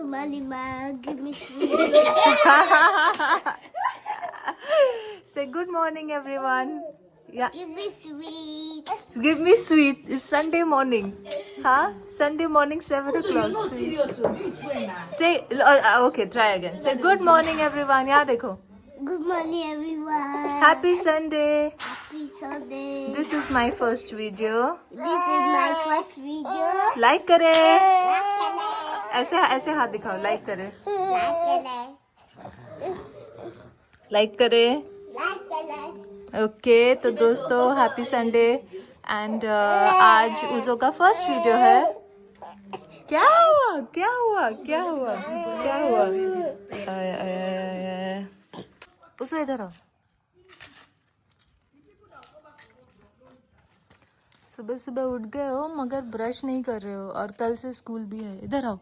Good morning, Ma. Give me sweet. Say good morning, everyone. Yeah, Give me sweet. give me sweet. It's Sunday morning. Huh? Sunday morning, 7 o'clock. Say, okay, try again. Say good morning, everyone. Yeah, dekho. Good morning, everyone. Happy Sunday. Happy Sunday. This is my first video. This is my first video. Like करे. Like ऐसे ऐसे हाथ दिखाओ. Like करे. it. Like करे. Like it. Okay तो दोस्तों happy Sunday and आज उजो का फर्स्ट वीडियो है. क्या हुआ क्या हुआ क्या हुआ क्या हुआ? आय, आय, आय, आय. उजो इधर आओ. सुबह सुबह उठ गए हो मगर ब्रश नहीं कर रहे हो और कल से स्कूल भी है. इधर आओ.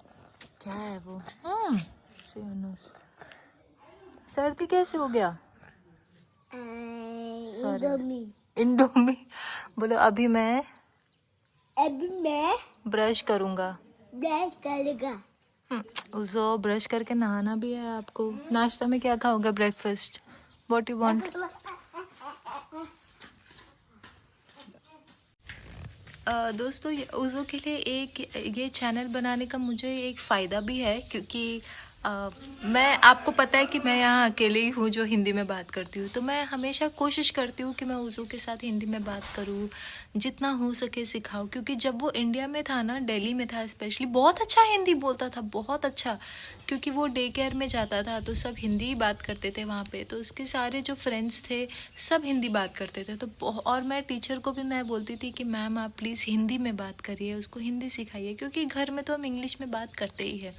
क्या है वो? सर्दी कैसे हो गया? Indomie. इंडोमी. बोलो अभी मैं अभी मैं ब्रश करूंगा. ब्रश करूंगा. उजो ब्रश करके नहाना भी है आपको. नाश्ता में क्या खाओगे? ब्रेकफास्ट. What you want? दोस्तों उजो के लिए एक ये चैनल बनाने का मुझे एक फ़ायदा भी है क्योंकि मैं आपको पता है कि मैं यहाँ अकेले ही हूँ जो हिंदी में बात करती हूँ. तो मैं हमेशा कोशिश करती हूँ कि मैं उजो के साथ हिंदी में बात करूँ, जितना हो सके सिखाऊँ. क्योंकि जब वो इंडिया में था ना, दिल्ली में था स्पेशली, बहुत अच्छा हिंदी बोलता था, बहुत अच्छा. क्योंकि वो डे केयर में जाता था तो सब हिंदी ही बात करते थे वहाँ पे. तो उसके सारे जो फ्रेंड्स थे सब हिंदी बात करते थे. तो और मैं टीचर को भी मैं बोलती थी कि मैम आप प्लीज़ हिंदी में बात करिए, उसको हिंदी सिखाइए क्योंकि घर में तो हम इंग्लिश में बात करते ही है.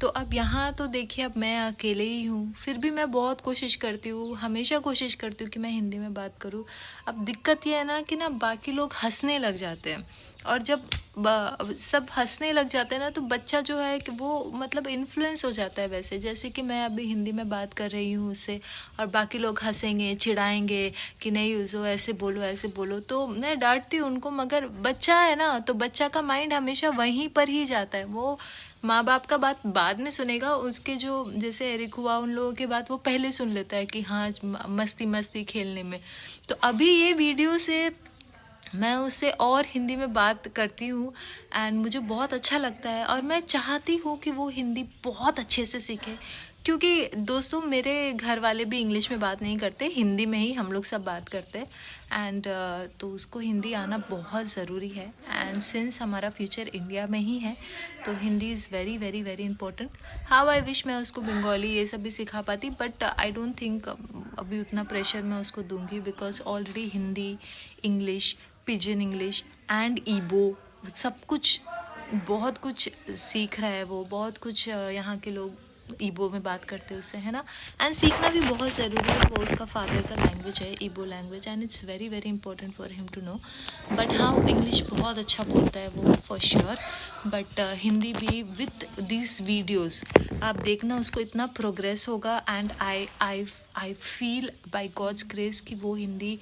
तो अब यहाँ तो देखिए अब मैं अकेले ही हूँ, फिर भी मैं बहुत कोशिश करती हूँ, हमेशा कोशिश करती हूँ कि मैं हिंदी में बात करूँ. अब दिक्कत ये है ना कि ना बाकी लोग हंसने लग जाते हैं और जब सब हंसने लग जाते हैं ना तो बच्चा जो है कि वो मतलब इन्फ्लुएंस हो जाता है वैसे. जैसे कि मैं अभी हिंदी में बात कर रही हूँ उससे और बाकी लोग हंसेंगे, चिढ़ाएंगे कि नहीं उजो ऐसे बोलो. तो मैं डांटती हूँ उनको, मगर बच्चा है ना तो बच्चा का माइंड हमेशा वहीं पर ही जाता है. वो माँ बाप का बात बाद में सुनेगा, उसके जो जैसे एरिक हुआ उन लोगों की बात वो पहले सुन लेता है कि हाँ मस्ती खेलने में. तो अभी ये वीडियो से मैं उससे और हिंदी में बात करती हूँ एंड मुझे बहुत अच्छा लगता है और मैं चाहती हूँ कि वो हिंदी बहुत अच्छे से सीखे. क्योंकि दोस्तों मेरे घर वाले भी इंग्लिश में बात नहीं करते, हिंदी में ही हम लोग सब बात करते हैं एंड तो उसको हिंदी आना बहुत ज़रूरी है. एंड सिंस हमारा फ्यूचर इंडिया में ही है तो Hindi is very very very important. How I wish मैं उसको बंगाली ये सब भी सिखा पाती, बट आई डोंट थिंक अभी उतना प्रेशर मैं उसको दूंगी because already Hindi, English, pidgin English and Igbo सब कुछ बहुत कुछ सीख रहा है वो. बहुत कुछ यहाँ के लोग ईबो में बात करते हैं उससे, है ना. एंड सीखना भी बहुत ज़रूरी है. वो उसका फादर का लैंग्वेज है Igbo language and it's very very important for him to know. But हाँ इंग्लिश बहुत अच्छा बोलता है वो फॉर श्योर. बट हिंदी भी विथ दिस वीडियोज़ आप देखना उसको इतना प्रोग्रेस होगा. And I feel by God's grace कि वो हिंदी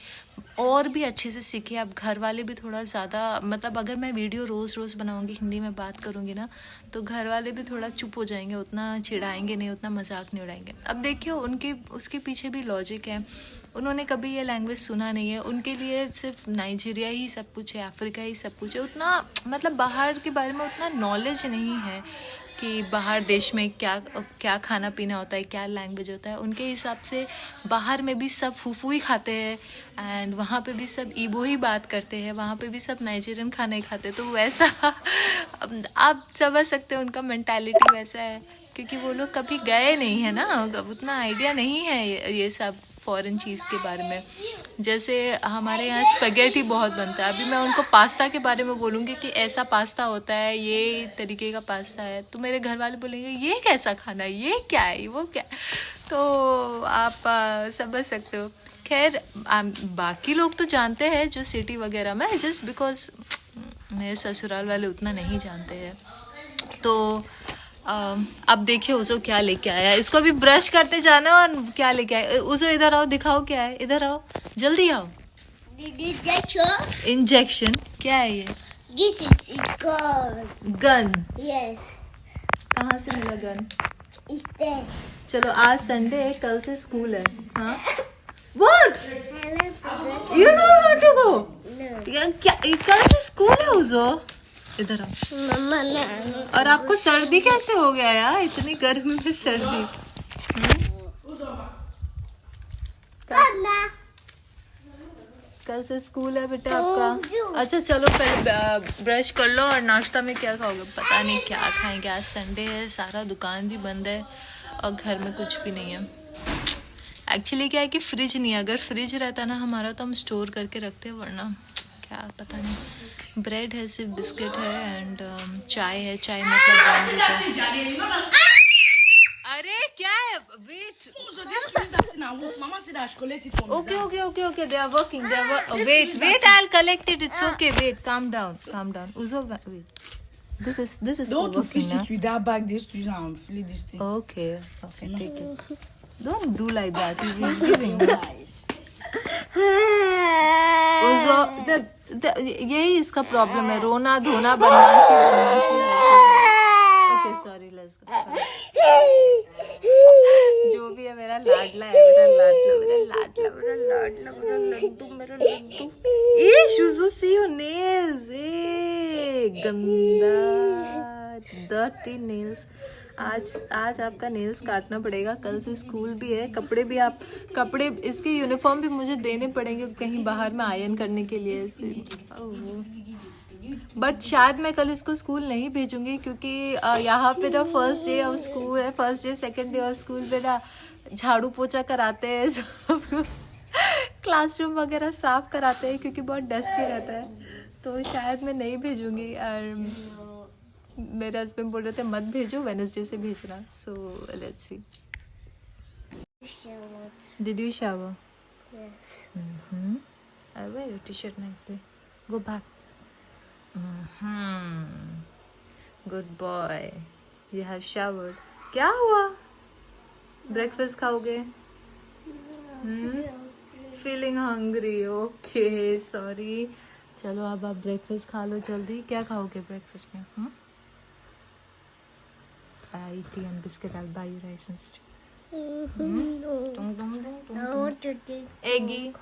और भी अच्छे से सीखे. अब घर वाले भी थोड़ा ज़्यादा मतलब अगर मैं वीडियो रोज़ बनाऊंगी हिंदी में बात करूंगी ना तो घर वाले भी थोड़ा चुप हो जाएंगे, उतना चिढ़ाएंगे नहीं, उतना मजाक नहीं उड़ाएंगे. अब देखिए उनके उसके पीछे भी लॉजिक है. उन्होंने कभी ये लैंग्वेज सुना नहीं है, उनके लिए सिर्फ नाइजीरिया ही सब कुछ है, अफ्रीका ही सब कुछ है. उतना मतलब बाहर के बारे में उतना नॉलेज नहीं है कि बाहर देश में क्या खाना पीना होता है, क्या लैंग्वेज होता है. उनके हिसाब से बाहर में भी सब फूफू ही खाते हैं एंड वहाँ पे भी सब ईबो ही बात करते हैं, वहाँ पे भी सब नाइजीरियन खाना ही खाते हैं. तो वैसा आप समझ सकते हैं उनका मेंटालिटी वैसा है क्योंकि वो लोग कभी गए नहीं है ना, उतना आइडिया नहीं है ये सब फॉरेन चीज़ के बारे में. जैसे हमारे यहाँ स्पैगेटी बहुत बनता है. अभी मैं उनको पास्ता के बारे में बोलूँगी कि ऐसा पास्ता होता है, ये तरीके का पास्ता है, तो मेरे घर वाले बोलेंगे ये कैसा खाना है, ये क्या है, वो क्या. तो आप समझ सकते हो. खैर बाकी लोग तो जानते हैं जो सिटी वगैरह में, जस्ट बिकॉज मेरे ससुराल वाले उतना नहीं जानते हैं. तो अब देखिए उजो क्या लेके आया. इसको अभी ब्रश करते जाना और क्या लेके आया. उजो इधर आओ, दिखाओ क्या है, इधर आओ, जल्दी आओ. इंजेक्शन क्या है ये? This is a gun. Gun. Yes. कहाँ से मिला गन? इससे चलो आज संडे है, कल से स्कूल है। हाँ What? You don't want to go? क्या कल से स्कूल है उजो? इधर आओ। मम्मा ना और आपको सर्दी कैसे हो गया यार? इतनी गर्मी में सर्दी। कल से स्कूल है बेटा आपका। अच्छा चलो पहले ब्रश कर लो। और नाश्ता में क्या खाओगे? पता नहीं क्या खाएंगे। आज संडे है, सारा दुकान भी बंद है और घर में कुछ भी नहीं है। एक्चुअली क्या है कि फ्रिज नहीं है। अगर फ्रिज रहता ना हमारा तो हम स्टोर करके रखते, वरना क्या पता नहीं। ब्रेड है, सिर्फ बिस्किट है एंड चाय है। चाय मतलब ब्राउन दूध है। अरे क्या है? Wait. So just use that thing and work. Mama said I should collect it from Okay, okay, okay, okay. They are working. They are wait. I'll collect it. It's okay. Wait. Calm down. Uzo, wait. This is They for want to working fish now. it with that bag. They used to use and fill this thing. Okay, take it. Don't do like that. He's giving. Uzo, यही इसका problem है। रोना धोना बदमाशी। Okay, sorry. Let's go. जो भी है मेरा लाडला है, मेरा लड्डू। ए शुजू, सी योर नेल्स। ए गंदा डर्टी नेल्स। आज आपका नेल्स काटना पड़ेगा। कल से स्कूल भी है। कपड़े इसके यूनिफॉर्म भी मुझे देने पड़ेंगे कहीं बाहर में आयरन करने के लिए। बट शायद मैं कल इसको स्कूल नहीं भेजूंगी, क्योंकि यहाँ पे ना फर्स्ट डे ऑफ स्कूल है। First day second day of school पे ना झाड़ू पोछा कराते हैं सब। क्लासरूम वगैरह साफ कराते हैं क्योंकि बहुत डस्टी रहता है। तो शायद मैं नहीं भेजूंगी। और मेरे हस्बैंड बोल रहे थे मत भेजो, वेडनेसडे से भेजना। So let's see. Did you shower? Yes. I wear your t-shirt nicely. Go back. Good boy. You have showered. क्या हुआ? ब्रेकफास्ट खाओगे? Feeling hungry? Okay sorry. चलो अब आप ब्रेकफास्ट खा लो जल्दी। क्या खाओगे ब्रेकफास्ट में? T and biscuit. I'll buy you rice and stew. I want to drink.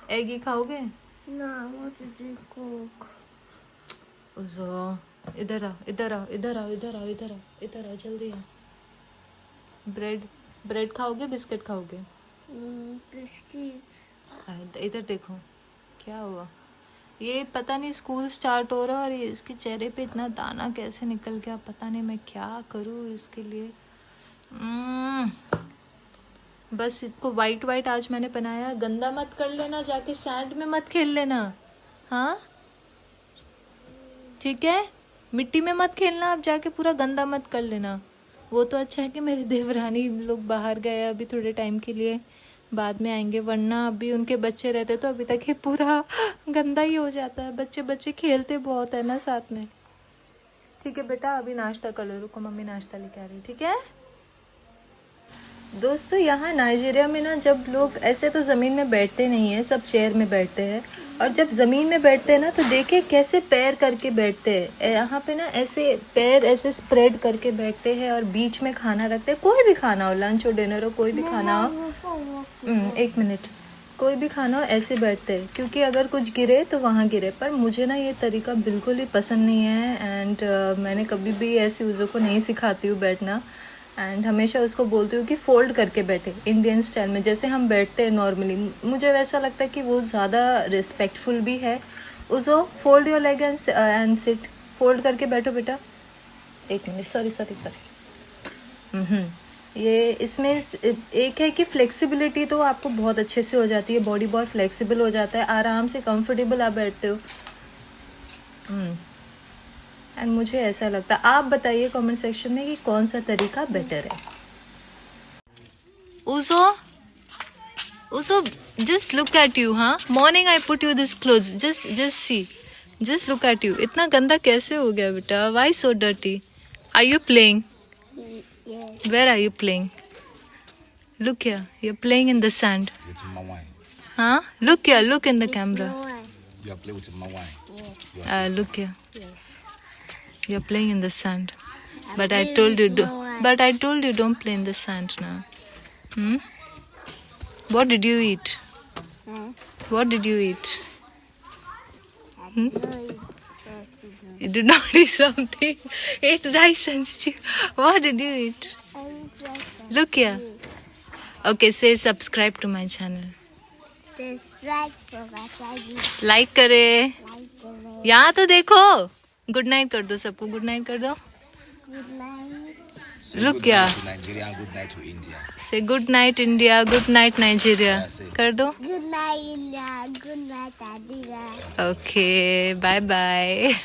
एगी खाओगे? No, I want to drink Coke. उज़ो, इधर आओ जल्दी आओ। ब्रेड खाओगे, बिस्किट खाओगे? Biscuits. इधर देखो क्या हुआ। ये पता नहीं स्कूल स्टार्ट हो रहा है और ये इसके चेहरे पे इतना दाना कैसे निकल गया। पता नहीं मैं क्या करूँ इसके लिए। बस इसको वाइट आज मैंने बनाया। गंदा मत कर लेना, जाके सैंड में मत खेल लेना। हाँ ठीक है, मिट्टी में मत खेलना। आप जाके पूरा गंदा मत कर लेना। वो तो अच्छा है कि मेरे देवरानी लोग बाहर गए अभी थोड़े टाइम के लिए, बाद में आएंगे, वरना अभी उनके बच्चे रहते तो अभी तक ये पूरा गंदा ही हो जाता है। बच्चे खेलते बहुत है ना साथ में। ठीक है बेटा, अभी नाश्ता कर लो। रुको, मम्मी नाश्ता लेके आ रही। ठीक है दोस्तों, यहाँ नाइजीरिया में ना जब लोग ऐसे तो ज़मीन में बैठते नहीं है, सब चेयर में बैठते हैं। और जब ज़मीन में बैठते हैं ना तो देखिए कैसे पैर करके बैठते हैं। यहाँ पे ना ऐसे पैर ऐसे स्प्रेड करके बैठते हैं और बीच में खाना रखते हैं। कोई भी खाना हो, लंच हो, डिनर हो, कोई भी खाना हो। एक मिनट, कोई भी खाना हो ऐसे बैठते हैं, क्योंकि अगर कुछ गिरे तो वहाँ गिरे। पर मुझे ना ये तरीका बिल्कुल ही पसंद नहीं है एंड मैंने कभी भी ऐसी उज़ो को नहीं सिखाती हूँ बैठना। एंड हमेशा उसको बोलती हूँ कि फोल्ड करके बैठे, इंडियन स्टाइल में जैसे हम बैठते हैं नॉर्मली। मुझे वैसा लगता है कि वो ज़्यादा रिस्पेक्टफुल भी है। Uzo, fold your leg and sit. Fold करके बैठो बेटा। एक मिनट, सॉरी। ये इसमें एक है कि फ्लेक्सिबिलिटी तो आपको बहुत अच्छे से हो जाती है, बॉडी बहुत फ्लेक्सिबल हो जाता है, आराम से कंफर्टेबल आप बैठते हो। एंड मुझे ऐसा लगता है। आप बताइए कमेंट सेक्शन में कि कौन सा तरीका बेटर है। उज़ो जस्ट लुक एट यू। हाँ, morning I put you this clothes, just see, just look at you. इतना गंदा कैसे हो गया बेटा? Why so dirty? Are you playing? Yes. Where are you playing? Look here, you're playing in the sand. With my wine. Huh? Look here, look in the camera. No one. You are playing with my wine. Yes. Look here, Yes. you're playing in the sand. But I play told you with do. no one. But I told you don't play in the sand now. What did you eat? Huh? What did you eat? No, it's salty. You did not eat something. Eat rice and stew. What did you eat? I eat rice and Look here. stew. Okay, say subscribe to my channel. Subscribe for my channel. Like करे. Like करें. यहाँ तो देखो. Good night कर दो सबको. Good night कर दो. Good night. Say Look, good yeah. night to Nigeria and good night to India. Say good night India. Good night Nigeria. Yeah, say. कर दो. Good night, India. Good night, Nigeria. Okay. Bye bye.